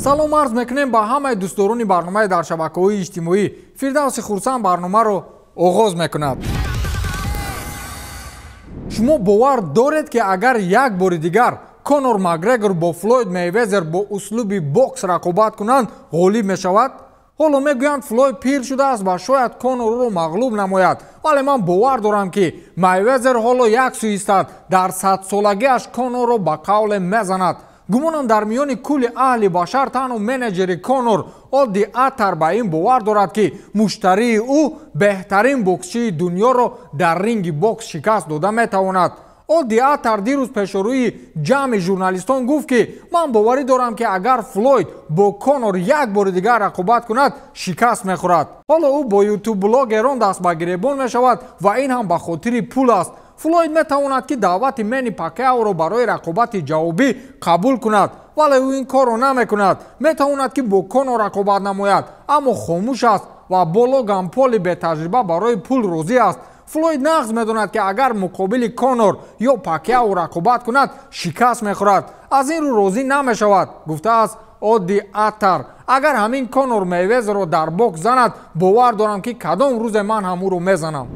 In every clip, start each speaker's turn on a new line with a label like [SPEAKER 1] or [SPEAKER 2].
[SPEAKER 1] салом арз мекунем ба ҳамаи дӯстдорони барномаи дар шабакаҳои иҷтимоӣ. Фирдавси Хурсанд барномаро оғоз мекунад. шумо бовар доред ки агар як бори дигар Конор Макгрегор бо Флойд Мейвезер бо услуби бокс рақобат кунанд, ғолиб мешавад? ҳоло мегӯянд Флойд пир шудааст ва шояд Конорро мағлуб намояд, вале ман бовар дорам ки Мейвезер ҳоло 100% дар 100-солагиаш Конорро ба қавле мезанад. гумонам дар миёни кулли аҳли башар танҳо менеҷери Конор Одди Атар ба ин бовар дорад ки муштарии ӯ беҳтарин боксчии дуньёро дар ринги бокс шикаст дода метавонад. Одди Атар дирӯз пешорӯи ҷамъи журналистон гуфт ки ман боварӣ дорам ки агар Флойд бо Конор як бори дигар рақобат кунад, шикаст мехӯрад. ҳоло ӯ бо ютуб-блогерон даст ба гиребон мешавад ва ин ҳам ба хотири пул аст. Флойд метавонад ки даъвати Мэнни Пакяоро барои рақобати ҷавобӣ қабул кунад, вале ӯ ин корро намекунад. Метавонад ки бо Конор рақобат намояд, аммо хомӯш аст ва бо Логан Поли бетаҷриба барои пул розӣ аст. Флойд нағз медонад ки агар муқобили Конор ё Пакяо рақобат кунад, шикаст мехӯрад. аз ин рӯ розӣ намешавад, гуфтааст Одди Атар. агар ҳамин Конор Мейвезерро дар бокс занад, бовар дорам ки кадом рӯзе ман ҳам ӯро мезанам.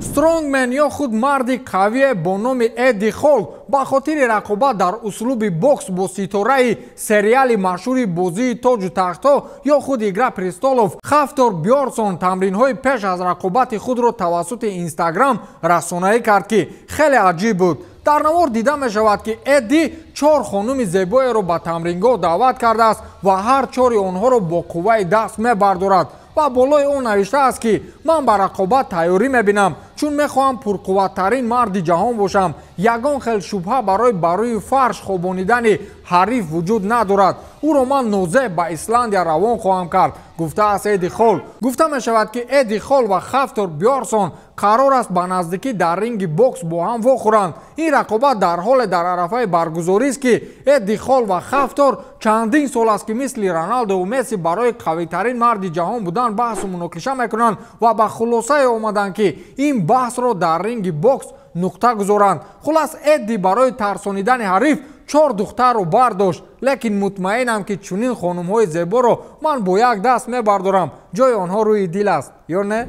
[SPEAKER 1] Стронгмен ё худ марди қавие бо номи Эдди Холл ба хотири рақобат дар услуби бокс бо ситораи сериали машҳури бозии тоҷу тахтҳо ё худ Игра престолов Хафтор Бьорсон тамринҳои пеш аз рақобати худро тавассути Инстаграм расонаӣ кард ки хеле аҷиб буд. дар навор дида мешавад ки Эдди 4 хонуми зебоеро ба тамрингоҳ даъват кардааст ва ҳар 4 онҳоро бо қувваи даст мебардорад. ва болои он навиштааст ки ман ба рақобат тайёрӣ мебинам, чун мехоҳам пурқувваттарин марди ҷаҳон бошам. ягон хел шубҳа барои ба рӯи фарш хобонидани ҳариф вуҷуд надорад. ӯро ман нозеҳ ба Исландия равон хоҳам кард, гуфтааст Эдди Холл. гуфта мешавад ки Эдди Холл ва Хафтор Бьорсон қарор аст ба наздикӣ дар ринги бокс бо ҳам вохӯранд. ин рақобат дар ҳоле дар арафаи баргузорист ки Эдди Холл ва Хафтор чандин сол аст ки мисли Роналду ва Месси барои қавитарин марди ҷаҳон будан баҳсу мунокиша мекунанд ва ба хулосае омаданд ки ин баҳсро дар ринги бокс нуқта гузоранд. хулас Эдди барои тарсонидани ҳариф 4 духтарро бардошт, лекин мутмаинам ки чунин хонумҳои зеборо ман бо як даст мебардорам. ҷои онҳо рӯи дил аст, ё не?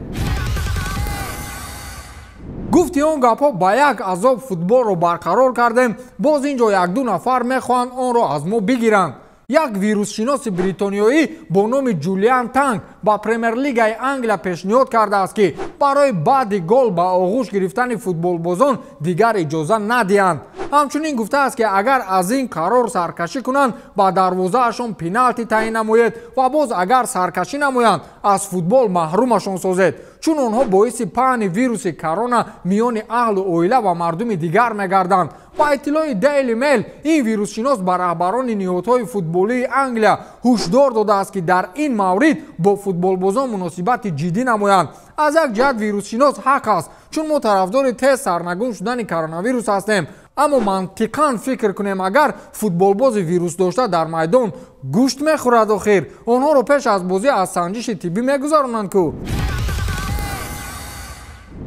[SPEAKER 1] гуфти он гапҳо ба як азоб футболро барқарор кардем. боз ин ҷо 1-2 нафар мехоҳанд онро аз мо бигиранд. як вируссиноси бритониёӣ бо номи Ҷулиан Танг ба Премер-лигаи Англия пешниҳод кардааст ки барои баъди гол ба оғӯш гирифтани футболбозон дигар иҷоза надиҳанд. ҳамчунин гуфтааст ки агар аз ин қарор саркашӣ кунанд, ба дарвозаашон пеналти таъин намоед ва боз агар саркашӣ намоянд, аз футбол маҳрумашон созед, чун онҳо боиси паҳни вируси корона миёни аҳлу оила ва мардуми дигар мегарданд. ба иттилои Daily Mail ин вируссинос ба раҳбарони ниҳодҳои футболии Англия ҳушдор додааст ки дар ин маврид бо футболбозон муносибати ҷиддӣ намоянд. аз як ҷиҳат вируссинос ҳақ аст, чун мо тарафдори тез сарнагун шудани коронавирус ҳастем, аммо мантиқан фикр кунем, агар футболбози вирусдошта дар майдон гӯшт мехӯрад, охир онҳоро пеш аз бозӣ аз санҷиши тиббӣ мегузаронанд ку.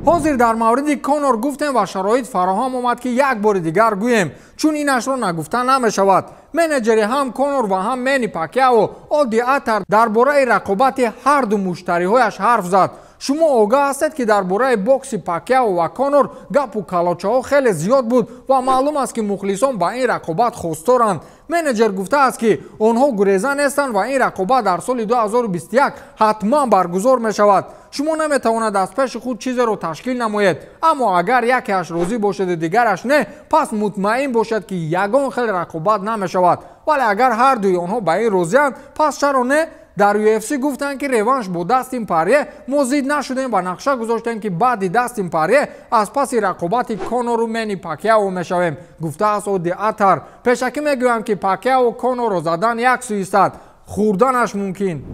[SPEAKER 1] ҳозир дар мавриди Конор гуфтем ва шароит фароҳам омад ки як бори дигар гӯем, чун инашро нагуфта намешавад. менеҷери ҳам Конор ва ҳам Мэнни Пакяо Одди Атар дар бораи рақобати ҳар ду муштариҳояш ҳарф зад. шумо огаҳ ҳастед ки дар бораи бокси Пакяо ва Конор гапу калочаҳо хеле зиёд буд ва маълум аст ки мухлисон ба ин рақобат хосторанд. менеҷер гуфтааст ки онҳо гуреза нестанд ва ин рақобат дар соли 2021 ҳатман баргузор мешавад. шумо наметавонад аз пеши худ чизеро ташкил намоед, аммо агар якеаш розӣ бошеду дигараш не, пас мутмаин бошед ки ягон хел рақобат намешавад. вале агар ҳар дуи онҳо ба ин розианд, пас чаро не? дар UFC гуфтанд ки реванш бо Дастин Порье мо зид нашудем ва нақша гузоштем ки баъди Дастин Порье аз паси рақобати Конору Мэнни Пакяо мешавем, гуфтааст Одди Атар. пешакӣ мегӯям ки Пакяо Конорро задан 100%, хӯрданаш мумкин.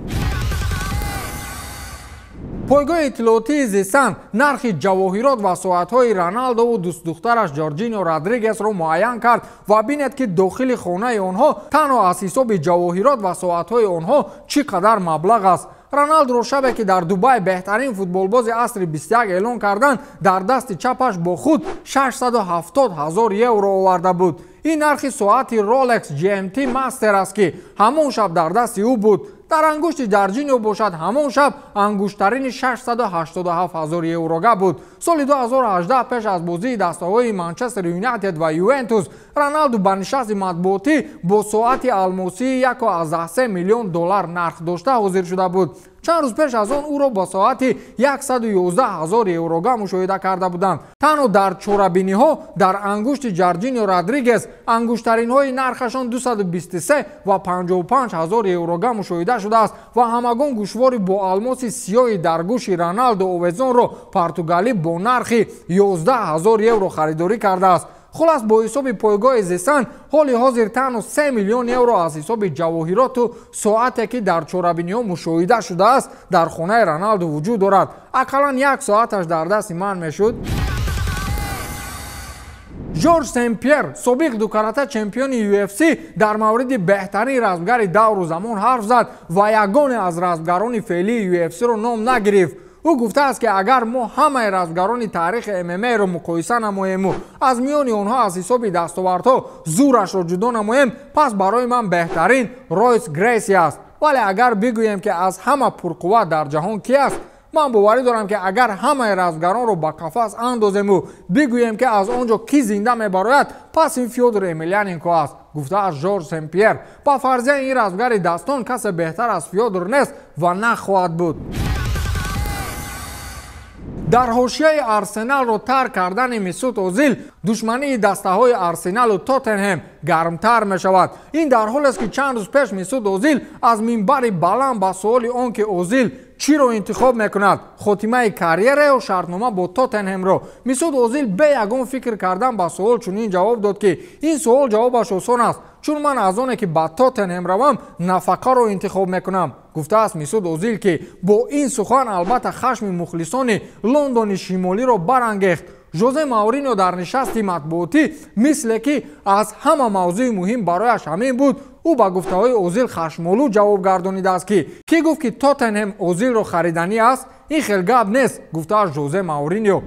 [SPEAKER 1] пойгоҳи иттилоотии зисан нархи ҷавоҳирот ва соатҳои Роналдову дӯстдухтараш Ҷорҷиньо Родригесро муайян кард ва бинед ки дохили хонаи онҳо танҳо аз ҳисоби ҷавоҳирот ва соатҳои онҳо чӣ қадар маблағ аст. роналдро шабе ки дар дубай беҳтарин футболбози асри 21 эълон карданд дар дасти чапаш бо худ 670 000 евро оварда буд. ин нархи соати rolex gmt master аст ки ҳамон шаб дар дасти ӯ буд. дар ангушти ҷорҷиньо бошад ҳамон шаб ангуштарини 687 000 еврога буд. соли 2018 пеш аз бозии дастаҳои манчестер юнайтед ва ювентус роналду ба нишасти матбуотӣ бо соати алмосии 1.3 миллион доллар нарх дошта ҳозир шуда буд. чанд рӯз пеш аз он ӯро бо соати 111 000 еврога мушоҳида карда буданд. танҳо дар чорабиниҳо дар ангушти ҷорҷиньо родригес ангуштаринҳои нархашон 223 ва 55 000 еврога мушоҳида шудааст ва ҳамагон гӯшвори бо алмоси сиёҳи дар гӯши роналдо овезонро португалӣ бо нархи 11 000 евро харидорӣ кардааст. хулас бо ҳисоби пойгоҳи зисан ҳоли ҳозир танҳо 3 миллион евро аз ҳисоби ҷавоҳироту соате ки дар чорабиниҳо мушоҳида шудааст дар хонаи роналду вуҷуд дорад. акаллан 1 соаташ дар дасти ман мешуд. жорж сен-пьер собиқ дукарата чемпиони UFC дар мавриди беҳтарин разбгари давру замон ҳарф зад ва ягоне аз разбгарони феълии UFC-ро ном нагирифт. ӯ гуфтааст ки агар мо ҳамаи разбгарони таърихи MMA-ро муқоиса намоему аз миёни онҳо аз ҳисоби дастовардҳо зурашро ҷудо намоем, пас барои ман беҳтарин Ройс Грейси аст. вале агар бигӯем ки аз ҳама пурқувват дар ҷаҳон ки аст, ман боварӣ дорам ки агар ҳамаи разбгаронро ба қафас андозему бигӯем ки аз он ҷо кӣ зинда мебарояд, пас ин Фёдор Емельяненко аст, гуфтааст Жорж Сен-Пьер. ба фарзияи ин разбгари дастон касе беҳтар аз Фёдор нест ва нахоҳад буд. дар ҳошияи арсеналро тарк кардани Месут Озил душмании дастаҳои Арсеналу Тоттенҳем гармтар мешавад. ин дар ҳолест ки чанд рӯз пеш Месут Озил аз минбари баланд ба суоли он ки Озил чиро интихоб мекунад, хотимаи карьера ё шартнома бо Тоттенҳемро, Месут Озил бе ягон фикр кардан ба суол чунин ҷавоб дод ки ин суол ҷавобаш осон аст, чун ман аз оне ки ба Тоттенҳем равам нафақаро интихоб мекунам. гуфтааст Месут Озил ки бо ин сухан албатта хашми мухлисони Лондони шимолиро барангехт. жозе Мауриньо дар нишасти матбуотӣ мисле ки аз ҳама мавзӯи муҳим барояш ҳамин буд, ӯ ба гуфтаҳои Озил хашмолӯ ҷавоб гардонидааст ки кӣ гуфт ки Тоттенҳем Озилро хариданӣ аст? ин хел гап нест, гуфтааст жозе Мауриньо.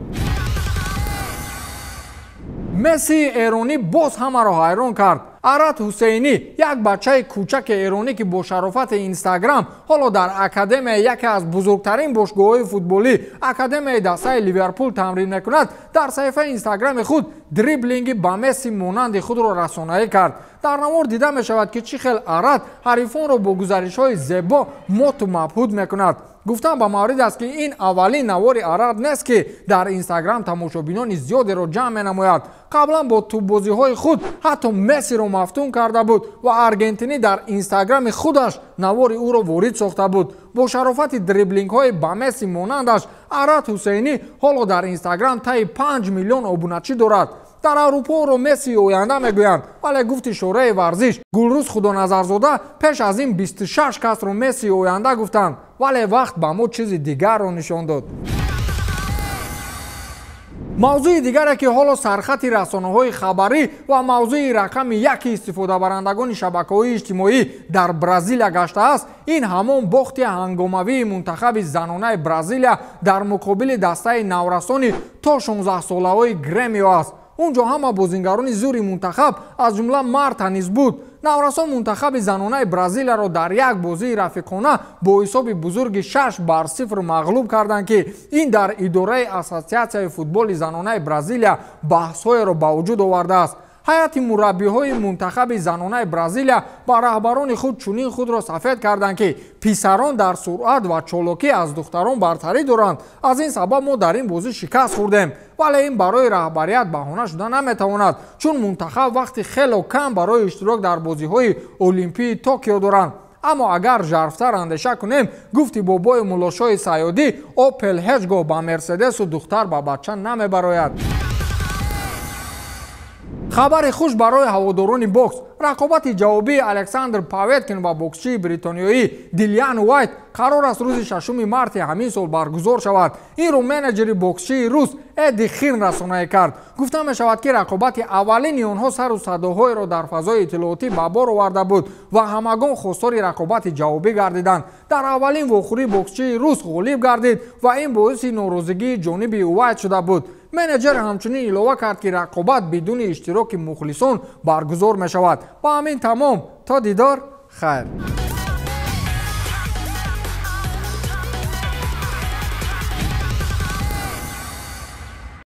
[SPEAKER 1] мессии эронӣ боз ҳамаро ҳайрон кард. Арат Ҳусейнӣ, як бачаи кӯчаки эронӣ ки бо шарофати Инстаграм ҳоло дар академияи яке аз бузургтарин бошгоҳҳои футболӣ академияи дастаи Ливерпул тамрин мекунад, дар саҳифаи Инстаграми худ дриблинги ба Месси монанди худро расонаӣ кард. дар намор дида мешавад ки чӣ хел Арат ҳарифонро бо гузаришҳои зебо моту мабҳуд мекунад. гуфтан ба маврид аст ки ин аввалин навори Арат нест ки дар Инстаграм тамошобинони зиёдеро ҷамъ менамояд. қаблан бо тӯббозиҳои худ ҳатто Мессиро мафтун карда буд ва аргентинӣ дар Инстаграми худаш навори ӯро ворид сохта буд. бо шарофати дриблингҳои ба Месси монандаш Арат Ҳусейнӣ ҳоло дар Инстаграм таи 5 миллион обуначӣ дорад. дар аврупоро Месси оянда мегӯянд, вале гуфти шораи варзиш Гулрӯз Худоназарзода пеш аз ин 26 касро Месси оянда гуфтанд, вале вақт ба мо чизи дигарро нишон дод. мавзӯи дигаре ки ҳоло сархати расонаҳои хабарӣ ва мавзӯи рақами яки истифодабарандагони шабакаҳои иҷтимоӣ дар Бразилия гаштааст, ин ҳамон бохти ҳангомавии мунтахаби занонаи Бразилия дар муқобили дастаи наврасони то 16-солаҳои Гремио аст. он ҷо ҳама бозингарони зури мунтахаб аз ҷумла Марта низ буд. наврасон мунтахаби занонаи Бразилияро дар як бозии рафиқона бо ҳисоби бузурги 6-0 мағлуб карданд ки ин дар идораи Ассотсиатсияи футболи занонаи Бразилия баҳсҳоеро ба вуҷуд овардааст. ҳайати мураббиҳои мунтахаби занонаи Бразилия ба раҳбарони худ чунин худро сафед карданд ки писарон дар суръат ва чолокӣ аз духтарон бартарӣ доранд. аз ин сабаб мо дар ин бозӣ шикаст хӯрдем. вале ин барои раҳбарият баҳона шуда наметавонад, чун мунтахаб вақти хело кам барои иштирок дар бозиҳои Олимпии Токио доранд. аммо агар жарфтар андеша кунем, гуфти бобои Муллошои Саёдӣ, Опел ҳеҷ гоҳ ба Мерседесу духтар ба бача намебарояд. хабари хуш барои ҳаводорони бокс. рақобати ҷавобии Александр Поветкин ва боксчии бритониёӣ Дилиан Уайт қарор аст рӯзи 6 марти ҳамин сол баргузор шавад. инро менеҷери боксчии рус Эдди Хирн расонае кард. гуфта мешавад ки рақобати аввалини онҳо сару садоҳоеро дар фазои иттилоотӣ ба бор оварда буд ва ҳамагон хостори рақобати ҷавобӣ гардиданд. дар аввалин вохӯрӣ боксчии рус ғолиб гардид ва ин боиси норозигии ҷониби Уайт шуда буд. менеҷер ҳамчунин илова кард ки рақобат бидуни иштироки мухлисон баргузор мешавад. ба ҳамин тамом, то дидор, хайр.